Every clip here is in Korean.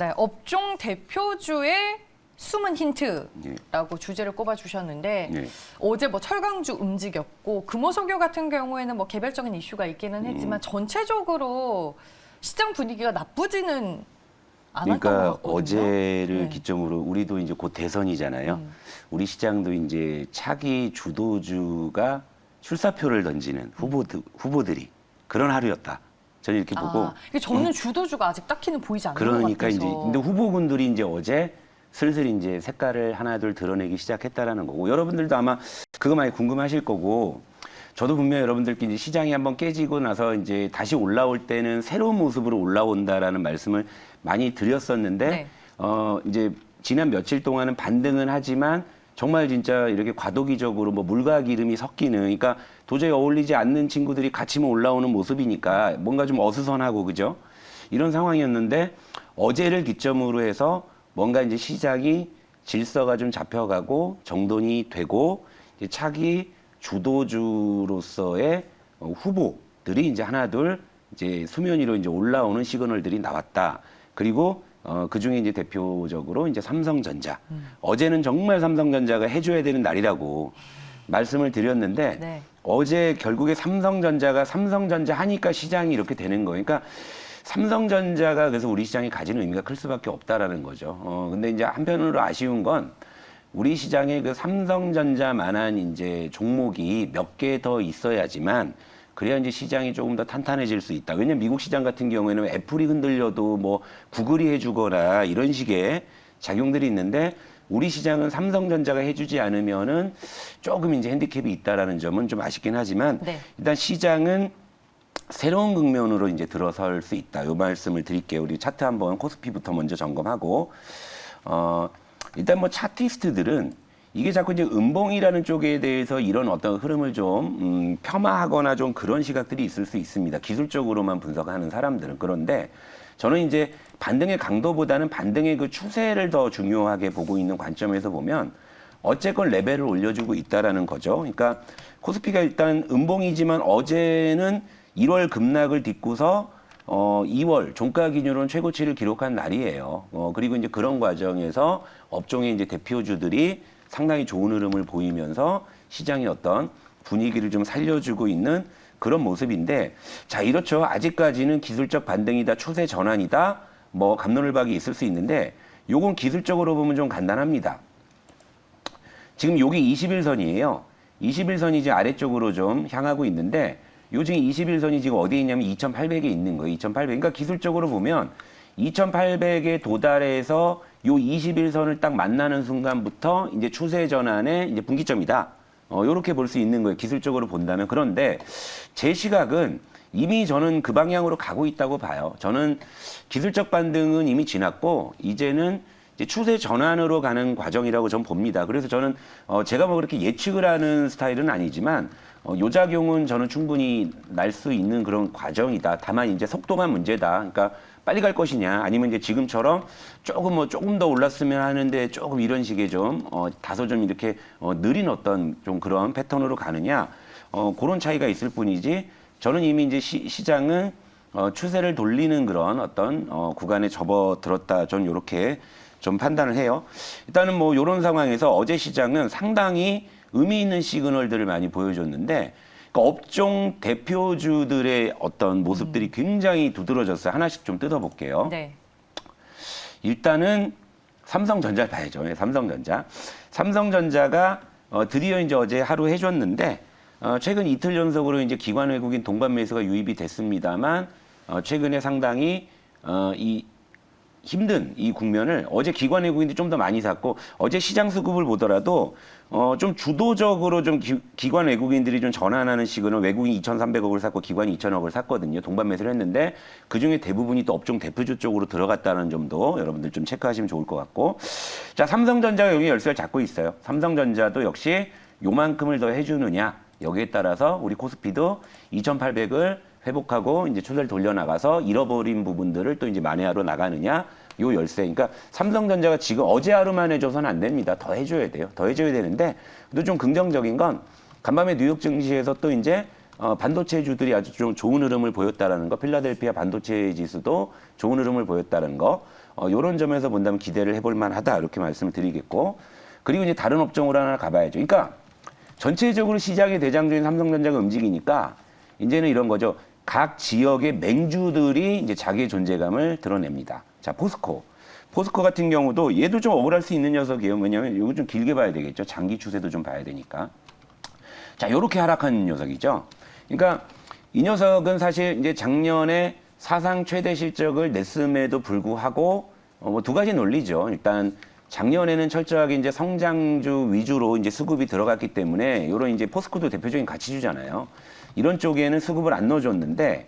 네, 업종 대표주의 숨은 힌트라고 주제를 꼽아주셨는데 어제 뭐 철강주 움직였고 금호석유 같은 경우에는 뭐 개별적인 이슈가 있기는 했지만 전체적으로 시장 분위기가 나쁘지는 않았던 것 그러니까 같거든요. 어제를 기점으로 우리도 이제 곧 대선이잖아요. 우리 시장도 이제 차기 주도주가 출사표를 던지는 후보들이 그런 하루였다. 저는 이렇게 보고. 저는 주도주가 아직 딱히는 보이지 않는 것 그러니까 같아서. 이제 근데 후보군들이 이제 어제 슬슬 이제 색깔을 하나둘 드러내기 시작했다라는 거고, 여러분들도 아마 그거 많이 궁금하실 거고, 저도 분명히 여러분들께 이제 시장이 한번 깨지고 나서 이제 다시 올라올 때는 새로운 모습으로 올라온다라는 말씀을 많이 드렸었는데, 이제 지난 며칠 동안은 반등은 하지만 정말 진짜 이렇게 과도기적으로 뭐 물과 기름이 섞이는, 그러니까 도저히 어울리지 않는 친구들이 같이만 올라오는 모습이니까 뭔가 좀 어수선하고, 그죠? 이런 상황이었는데 어제를 기점으로 해서 뭔가 이제 시장이 질서가 좀 잡혀가고 정돈이 되고 이제 차기 주도주로서의 후보들이 이제 하나둘 이제 수면 위로 이제 올라오는 시그널들이 나왔다. 그리고 그 중에 이제 대표적으로 이제 삼성전자. 어제는 정말 삼성전자가 해줘야 되는 날이라고 말씀을 드렸는데 어제 결국에 삼성전자가 삼성전자 하니까 시장이 이렇게 되는 거예요. 그러니까 삼성전자가 그래서 우리 시장이 가지는 의미가 클 수밖에 없다라는 거죠. 근데 이제 한편으로 아쉬운 건 우리 시장에 그 삼성전자만한 이제 종목이 몇 개 더 있어야지만 그래야 이제 시장이 조금 더 탄탄해질 수 있다. 왜냐면 미국 시장 같은 경우에는 애플이 흔들려도 뭐 구글이 해주거나 이런 식의 작용들이 있는데 우리 시장은 삼성전자가 해주지 않으면은 조금 이제 핸디캡이 있다라는 점은 좀 아쉽긴 하지만 일단 시장은 새로운 국면으로 이제 들어설 수 있다. 이 말씀을 드릴게요. 우리 차트 한번 코스피부터 먼저 점검하고, 일단 뭐 차티스트들은 이게 자꾸 이제 음봉이라는 쪽에 대해서 이런 어떤 흐름을 좀 폄하하거나 좀 그런 시각들이 있을 수 있습니다. 기술적으로만 분석하는 사람들은. 그런데 저는 이제 반등의 강도보다는 반등의 그 추세를 더 중요하게 보고 있는 관점에서 보면 어쨌건 레벨을 올려주고 있다라는 거죠. 그러니까 코스피가 일단 음봉이지만 어제는 1월 급락을 딛고서 2월 종가 기준으로는 최고치를 기록한 날이에요. 그리고 이제 그런 과정에서 업종의 이제 대표주들이 상당히 좋은 흐름을 보이면서 시장의 어떤 분위기를 좀 살려주고 있는 그런 모습인데, 자, 이렇죠. 아직까지는 기술적 반등이다, 추세 전환이다, 뭐 갑론을박이 있을 수 있는데, 요건 기술적으로 보면 좀 간단합니다. 지금 여기 21선이에요. 21선이 이제 아래쪽으로 좀 향하고 있는데, 요 중에 21선이 지금 어디에 있냐면 2800에 있는 거예요. 2800. 그러니까 기술적으로 보면 2800에 도달해서 요 21선을 딱 만나는 순간부터 이제 추세 전환의 이제 분기점이다. 요렇게 볼 수 있는 거예요. 기술적으로 본다면. 그런데 제 시각은 이미 저는 그 방향으로 가고 있다고 봐요. 저는 기술적 반등은 이미 지났고 이제는 이제 추세 전환으로 가는 과정이라고 저는 봅니다. 그래서 저는 제가 뭐 그렇게 예측을 하는 스타일은 아니지만 요 작용은 저는 충분히 날 수 있는 그런 과정이다. 다만 이제 속도가 문제다. 그러니까 빨리 갈 것이냐, 아니면 이제 지금처럼 조금 더 올랐으면 하는데 조금 이런 식의 좀 다소 좀 이렇게 느린 어떤 좀 그런 패턴으로 가느냐, 그런 차이가 있을 뿐이지. 저는 이미 이제 시장은 추세를 돌리는 그런 어떤 구간에 접어들었다. 저는 이렇게 좀 판단을 해요. 일단은 뭐 이런 상황에서 어제 시장은 상당히 의미 있는 시그널들을 많이 보여줬는데, 그러니까 업종 대표주들의 어떤 모습들이 굉장히 두드러졌어요. 하나씩 좀 뜯어볼게요. 일단은 삼성전자를 봐야죠. 삼성전자. 삼성전자가 드디어 이제 어제 하루 해줬는데, 최근 이틀 연속으로 이제 기관 외국인 동반 매수가 유입이 됐습니다만, 최근에 상당히 힘든 이 국면을 어제 기관 외국인들이 좀 더 많이 샀고, 어제 시장 수급을 보더라도 좀 주도적으로 좀 기관 외국인들이 좀 전환하는 식으로 외국인 2,300억을 샀고 기관이 2,000억을 샀거든요. 동반 매수를 했는데 그중에 대부분이 또 업종 대표주 쪽으로 들어갔다는 점도 여러분들 좀 체크하시면 좋을 것 같고, 자, 삼성전자가 여기 열쇠를 잡고 있어요. 삼성전자도 역시 요만큼을 더 해주느냐, 여기에 따라서 우리 코스피도 2,800을 회복하고 이제 추세를 돌려나가서 잃어버린 부분들을 또 이제 만회하러 나가느냐, 요 열쇠. 그러니까 삼성전자가 지금 어제 하루만 해줘서는 안 됩니다. 더 해줘야 돼요. 더 해줘야 되는데, 또 좀 긍정적인 건 간밤에 뉴욕 증시에서 또 이제 반도체주들이 아주 좀 좋은 흐름을 보였다라는 거, 필라델피아 반도체 지수도 좋은 흐름을 보였다는 거, 이런 점에서 본다면 기대를 해볼 만하다 이렇게 말씀을 드리겠고 그리고 이제 다른 업종으로 하나 가봐야죠. 그러니까 전체적으로 시장의 대장주인 삼성전자가 움직이니까 이제는 이런 거죠. 각 지역의 맹주들이 이제 자기의 존재감을 드러냅니다. 자, 포스코. 포스코 같은 경우도 얘도 좀 억울할 수 있는 녀석이에요. 왜냐하면 이거 좀 길게 봐야 되겠죠. 장기 추세도 좀 봐야 되니까. 자, 요렇게 하락한 녀석이죠. 그러니까 이 녀석은 사실 이제 작년에 사상 최대 실적을 냈음에도 불구하고 뭐 두 가지 논리죠. 일단 작년에는 철저하게 이제 성장주 위주로 이제 수급이 들어갔기 때문에 이런 이제 포스코도 대표적인 가치주잖아요. 이런 쪽에는 수급을 안 넣어줬는데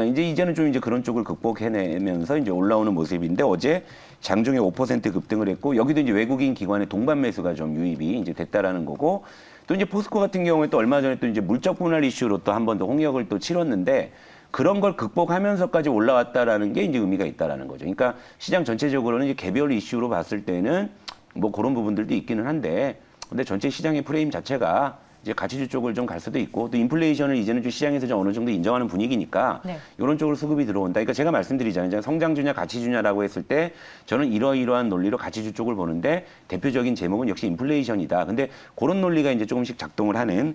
이제는 좀 이제 그런 쪽을 극복해내면서 이제 올라오는 모습인데 어제 장중에 5% 급등을 했고 여기도 이제 외국인 기관의 동반 매수가 좀 유입이 이제 됐다라는 거고 또 이제 포스코 같은 경우에 또 얼마 전에 또 이제 물적 분할 이슈로 또 한 번 더 홍역을 또 치렀는데 그런 걸 극복하면서까지 올라왔다라는 게 이제 의미가 있다라는 거죠. 그러니까 시장 전체적으로는 이제 개별 이슈로 봤을 때는 뭐 그런 부분들도 있기는 한데 근데 전체 시장의 프레임 자체가 이제 가치주 쪽을 좀 갈 수도 있고 또 인플레이션을 이제는 좀 시장에서 좀 어느 정도 인정하는 분위기니까 네. 이런 쪽으로 수급이 들어온다. 그러니까 제가 말씀드리잖아요. 성장주냐 가치주냐라고 했을 때 저는 이러이러한 논리로 가치주 쪽을 보는데 대표적인 제목은 역시 인플레이션이다. 근데 그런 논리가 이제 조금씩 작동을 하는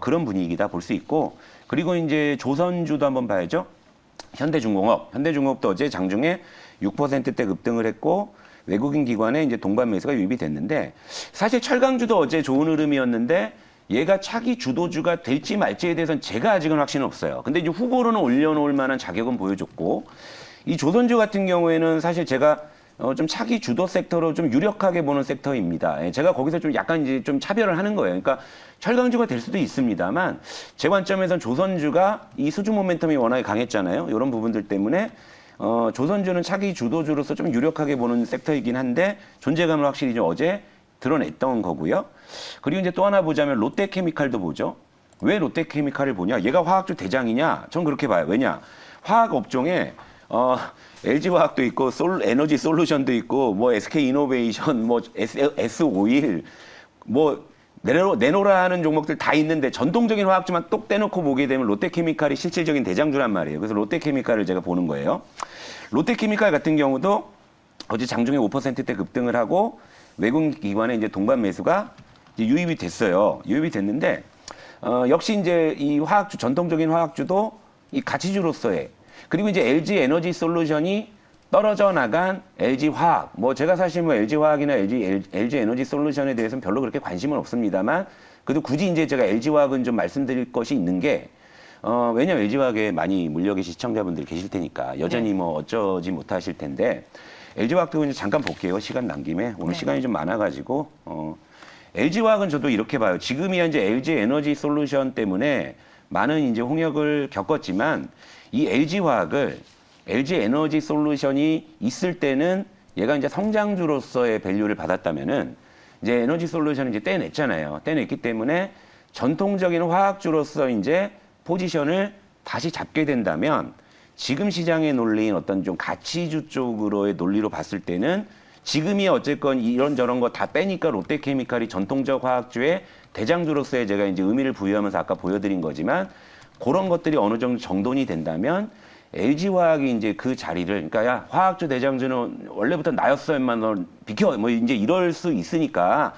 그런 분위기다 볼 수 있고 그리고 이제 조선주도 한번 봐야죠. 현대중공업도 어제 장중에 6%대 급등을 했고 외국인 기관에 이제 동반 매수가 유입이 됐는데 사실 철강주도 어제 좋은 흐름이었는데 얘가 차기 주도주가 될지 말지에 대해서는 제가 아직은 확신은 없어요. 근데 이제 후보로는 올려놓을 만한 자격은 보여줬고 이 조선주 같은 경우에는 사실 제가 좀 차기 주도 섹터로 좀 유력하게 보는 섹터입니다. 제가 거기서 좀 약간 이제 좀 차별을 하는 거예요. 그러니까 철강주가 될 수도 있습니다만 제 관점에선 조선주가 이 수주 모멘텀이 워낙에 강했잖아요. 이런 부분들 때문에 조선주는 차기 주도주로서 좀 유력하게 보는 섹터이긴 한데 존재감을 확실히 좀 어제 드러냈던 거고요. 그리고 이제 또 하나 보자면 롯데케미칼도 보죠. 왜 롯데케미칼을 보냐? 얘가 화학주 대장이냐? 전 그렇게 봐요. 왜냐? 화학 업종에 LG화학도 있고 에너지 솔루션도 있고 뭐 SK이노베이션, 뭐 S오일, 뭐 내노라 하는 종목들 다 있는데 전통적인 화학주만 똑 떼놓고 보게 되면 롯데케미칼이 실질적인 대장주란 말이에요. 그래서 롯데케미칼을 제가 보는 거예요. 롯데케미칼 같은 경우도 어제 장중에 5%대 급등을 하고 외국 기관의 이제 동반 매수가 이제 유입이 됐어요. 유입이 됐는데 역시 이제 이 화학주 전통적인 화학주도 이 가치주로서의 그리고 이제 LG 에너지 솔루션이 떨어져 나간 LG 화학 뭐 제가 사실 뭐 LG 화학이나 LG 에너지 솔루션에 대해서는 별로 그렇게 관심은 없습니다만 그래도 굳이 이제 제가 LG 화학은 좀 말씀드릴 것이 있는 게 왜냐면 LG 화학에 많이 물려 계신 시청자분들 계실 테니까 여전히 뭐 어쩌지 못하실 텐데 LG화학도 이제 잠깐 볼게요. 시간 난 김에. 오늘 시간이 좀 많아가지고. LG화학은 저도 이렇게 봐요. 지금이야 이제 LG 에너지 솔루션 때문에 많은 이제 홍역을 겪었지만 이 LG화학을 LG 에너지 솔루션이 있을 때는 얘가 이제 성장주로서의 밸류를 받았다면은 이제 에너지 솔루션을 이제 떼냈잖아요. 떼냈기 때문에 전통적인 화학주로서 이제 포지션을 다시 잡게 된다면 지금 시장의 논리인 어떤 좀 가치주 쪽으로의 논리로 봤을 때는 지금이 어쨌건 이런저런 거 다 빼니까 롯데케미칼이 전통적 화학주의 대장주로서의 제가 이제 의미를 부여하면서 아까 보여드린 거지만 그런 것들이 어느 정도 정돈이 된다면 LG화학이 이제 그 자리를 그러니까 야 화학주 대장주는 원래부터 나였어 임마 너 비켜 뭐 이제 이럴 수 있으니까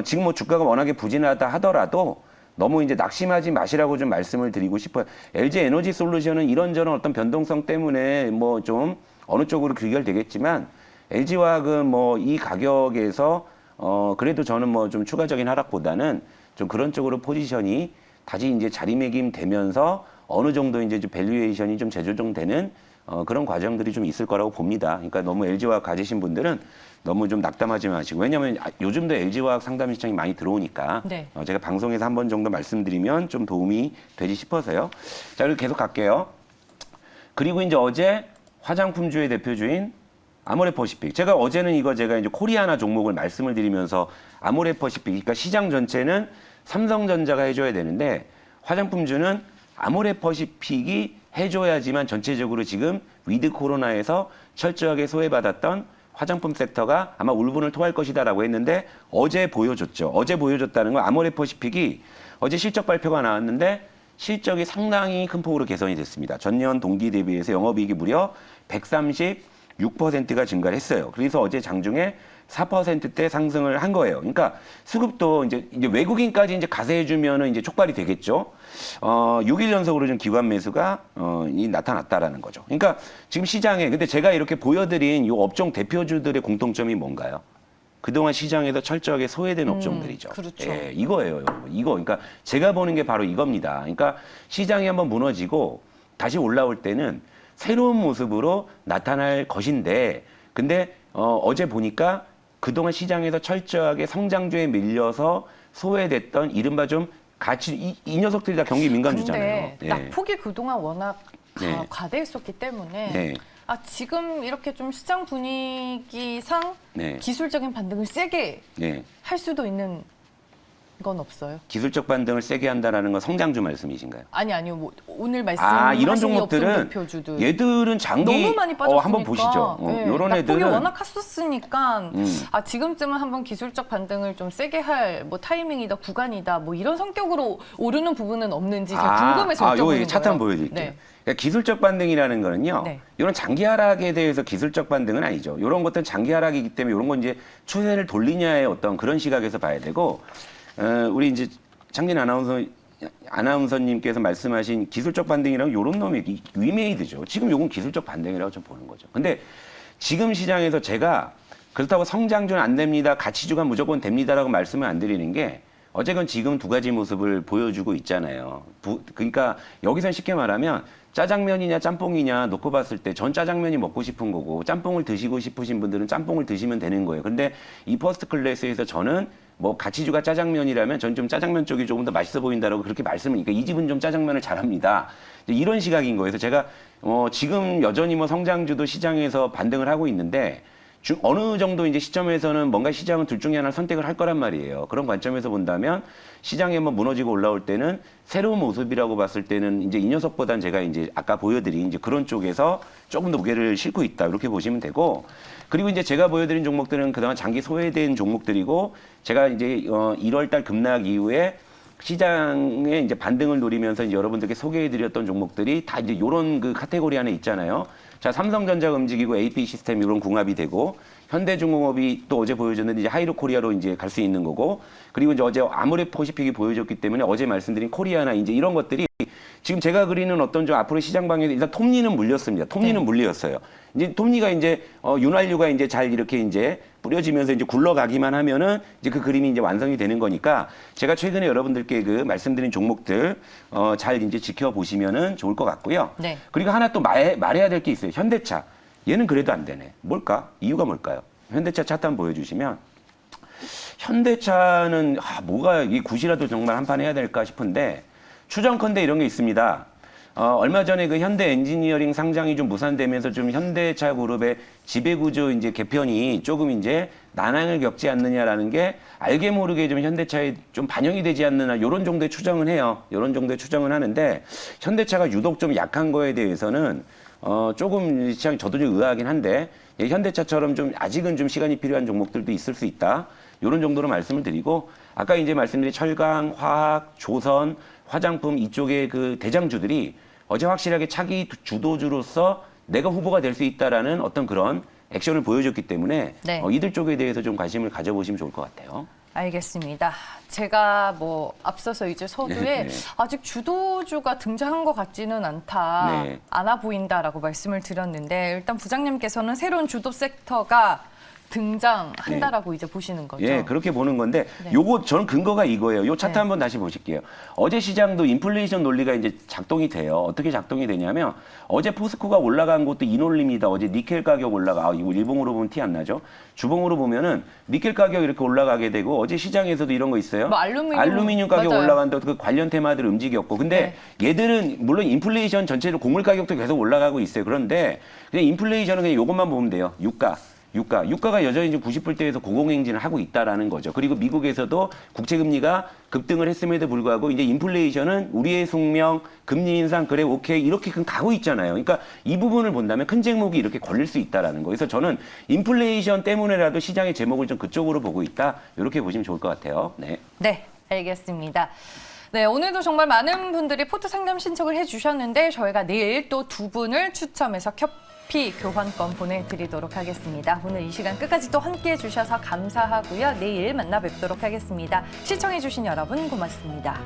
지금 뭐 주가가 워낙에 부진하다 하더라도 너무 이제 낙심하지 마시라고 좀 말씀을 드리고 싶어요. LG 에너지 솔루션은 이런저런 어떤 변동성 때문에 뭐 좀 어느 쪽으로 귀결되겠지만 LG화학은 뭐 이 가격에서 그래도 저는 뭐 좀 추가적인 하락보다는 좀 그런 쪽으로 포지션이 다시 이제 자리매김 되면서 어느 정도 이제 좀 밸류에이션이 좀 재조정되는 그런 과정들이 좀 있을 거라고 봅니다. 그러니까 너무 LG화학 가지신 분들은 너무 좀 낙담하지 마시고 왜냐하면 요즘도 LG화학 상담 시청이 많이 들어오니까 네. 제가 방송에서 한 번 정도 말씀드리면 좀 도움이 되지 싶어서요. 자, 그리고 계속 갈게요. 그리고 이제 어제 화장품주의 대표주인 아모레퍼시픽. 제가 어제는 제가 이제 코리아나 종목을 말씀을 드리면서 아모레퍼시픽, 그러니까 시장 전체는 삼성전자가 해줘야 되는데 화장품주는 아모레퍼시픽이 해줘야지만 전체적으로 지금 위드 코로나에서 철저하게 소외받았던 화장품 섹터가 아마 울분을 토할 것이다라고 했는데 어제 보여줬죠. 어제 보여줬다는 건 아모레퍼시픽이 어제 실적 발표가 나왔는데 실적이 상당히 큰 폭으로 개선이 됐습니다. 전년 동기 대비해서 영업이익이 무려 6%가 증가를 했어요. 그래서 어제 장중에 4%대 상승을 한 거예요. 그러니까 수급도 이제 외국인까지 이제 가세해주면은 이제 촉발이 되겠죠. 6일 연속으로 좀 기관 매수가 나타났다라는 거죠. 그러니까 지금 시장에 근데 제가 이렇게 보여드린 이 업종 대표주들의 공통점이 뭔가요? 그동안 시장에서 철저하게 소외된 업종들이죠. 그렇죠. 예, 이거예요. 이거. 그러니까 제가 보는 게 바로 이겁니다. 그러니까 시장이 한번 무너지고 다시 올라올 때는 새로운 모습으로 나타날 것인데, 근데 어제 보니까 그동안 시장에서 철저하게 성장주에 밀려서 소외됐던 이른바 좀 가치 이 녀석들이 다 경기 민감주잖아요. 근데 낙폭이 그동안 워낙 네. 과대했었기 때문에 네. 지금 이렇게 좀 시장 분위기상 네. 기술적인 반등을 세게 네. 할 수도 있는 건 없어요. 기술적 반등을 세게 한다라는 건 성장주 말씀이신가요? 아니요. 뭐 오늘 말씀하신 이런 업종 종목들은 대표주들 얘들은 장기 너무 많이 빠졌으니까 한번 보시죠. 네, 이런 낙폭이 애들은 워낙 컸었으니까 지금쯤은 한번 기술적 반등을 좀 세게 할 뭐 타이밍이다, 구간이다, 뭐 이런 성격으로 오르는 부분은 없는지 제가 궁금해서 여쭤보는 거예요. 요 차트 한번 보여드릴게요. 네. 그러니까 기술적 반등이라는 거는요. 네. 이런 장기 하락에 대해서 기술적 반등은 아니죠. 이런 것들은 장기 하락이기 때문에 이런 건 이제 추세를 돌리냐의 어떤 그런 시각에서 봐야 되고, 우리 이제 창진 아나운서님께서 말씀하신 기술적 반등이라는 이런 놈이 위메이드죠. 지금 요건 기술적 반등이라고 좀 보는 거죠. 근데 지금 시장에서 제가 그렇다고 성장주는 안 됩니다, 가치주가 무조건 됩니다라고 말씀을 안 드리는 게 어쨌건 지금 두 가지 모습을 보여주고 있잖아요. 그러니까 여기서 쉽게 말하면 짜장면이냐 짬뽕이냐 놓고 봤을 때 전 짜장면이 먹고 싶은 거고 짬뽕을 드시고 싶으신 분들은 짬뽕을 드시면 되는 거예요. 근데 이 퍼스트 클래스에서 저는 뭐 가치주가 짜장면이라면 전 좀 짜장면 쪽이 조금 더 맛있어 보인다라고 그렇게 말씀을, 그러니까 이 집은 좀 짜장면을 잘합니다. 이런 시각인 거예요. 그래서 제가 지금 여전히 뭐 성장주도 시장에서 반등을 하고 있는데 어느 정도 이제 시점에서는 뭔가 시장은 둘 중에 하나를 선택을 할 거란 말이에요. 그런 관점에서 본다면 시장이 한번 무너지고 올라올 때는 새로운 모습이라고 봤을 때는 이제 이 녀석보단 제가 이제 아까 보여드린 이제 그런 쪽에서 조금 더 무게를 싣고 있다, 이렇게 보시면 되고, 그리고 이제 제가 보여드린 종목들은 그동안 장기 소외된 종목들이고, 제가 이제 1월달 급락 이후에 시장에 이제 반등을 노리면서 이제 여러분들께 소개해드렸던 종목들이 다 이제 이런 그 카테고리 안에 있잖아요. 자, 삼성전자가 움직이고 AP 시스템 이런 궁합이 되고, 현대중공업이 또 어제 보여줬는데 이제 하이로코리아로 이제 갈 수 있는 거고, 그리고 이제 어제 아모레퍼시픽이 보여줬기 때문에 어제 말씀드린 코리아나 이제 이런 것들이 지금 제가 그리는 어떤 좀 앞으로 시장 방향에 일단 톱니는 물렸습니다. 톱니는 물렸어요. 이제 톱니가 이제 윤활유가 이제 잘 이렇게 이제 뿌려지면서 이제 굴러가기만 하면은 이제 그 그림이 이제 완성이 되는 거니까, 제가 최근에 여러분들께 그 말씀드린 종목들 잘 이제 지켜보시면은 좋을 것 같고요. 네. 그리고 하나 또 말해야 될 게 있어요. 현대차. 얘는 그래도 안 되네. 뭘까? 이유가 뭘까요? 현대차 차트 한번 보여주시면, 현대차는 뭐가 이 굿이라도 정말 한판 해야 될까 싶은데, 추정컨대 이런 게 있습니다. 얼마 전에 그 현대 엔지니어링 상장이 좀 무산되면서 좀 현대차 그룹의 지배구조 이제 개편이 조금 이제 난항을 겪지 않느냐라는 게 알게 모르게 좀 현대차에 좀 반영이 되지 않느냐, 이런 정도의 추정은 해요. 이런 정도의 추정은 하는데, 현대차가 유독 좀 약한 거에 대해서는 조금 시장이 저도 좀 의아하긴 한데, 현대차처럼 좀 아직은 좀 시간이 필요한 종목들도 있을 수 있다, 이런 정도로 말씀을 드리고, 아까 이제 말씀드린 철강, 화학, 조선, 화장품 이쪽의 그 대장주들이 어제 확실하게 차기 주도주로서 내가 후보가 될 수 있다라는 어떤 그런 액션을 보여줬기 때문에 네. 이들 쪽에 대해서 좀 관심을 가져보시면 좋을 것 같아요. 알겠습니다. 제가 뭐 앞서서 이제 서두에 네. 아직 주도주가 등장한 것 같지는 않다, 네. 않아 보인다라고 말씀을 드렸는데, 일단 부장님께서는 새로운 주도 섹터가 등장한다라고 이제 보시는 거죠. 예, 그렇게 보는 건데, 네. 요거 저는 근거가 이거예요. 요 차트 네. 한번 다시 보실게요. 어제 시장도 인플레이션 논리가 이제 작동이 돼요. 어떻게 작동이 되냐면, 어제 포스코가 올라간 것도 이 논리입니다. 어제 니켈 가격 올라가, 이거 일봉으로 보면 티 안 나죠? 주봉으로 보면은 니켈 가격 이렇게 올라가게 되고, 어제 시장에서도 이런 거 있어요. 뭐 알루미늄 가격 맞아요. 올라간다고 그 관련 테마들 움직였고, 근데 얘들은 물론 인플레이션 전체로 곡물 가격도 계속 올라가고 있어요. 그런데 그냥 인플레이션은 그냥 요것만 보면 돼요. 유가가 여전히 지금 90불대에서 고공행진을 하고 있다라는 거죠. 그리고 미국에서도 국채금리가 급등을 했음에도 불구하고 이제 인플레이션은 우리의 숙명, 금리 인상, 그래 오케이 이렇게 가고 있잖아요. 그러니까 이 부분을 본다면 큰 제목이 이렇게 걸릴 수 있다라는 거. 그래서 저는 인플레이션 때문에라도 시장의 제목을 좀 그쪽으로 보고 있다, 이렇게 보시면 좋을 것 같아요. 네. 네, 알겠습니다. 네, 오늘도 정말 많은 분들이 포트 상담 신청을 해주셨는데, 저희가 내일 또 두 분을 추첨해서 커피 교환권 보내드리도록 하겠습니다. 오늘 이 시간 끝까지 또 함께해 주셔서 감사하고요. 내일 만나 뵙도록 하겠습니다. 시청해 주신 여러분 고맙습니다.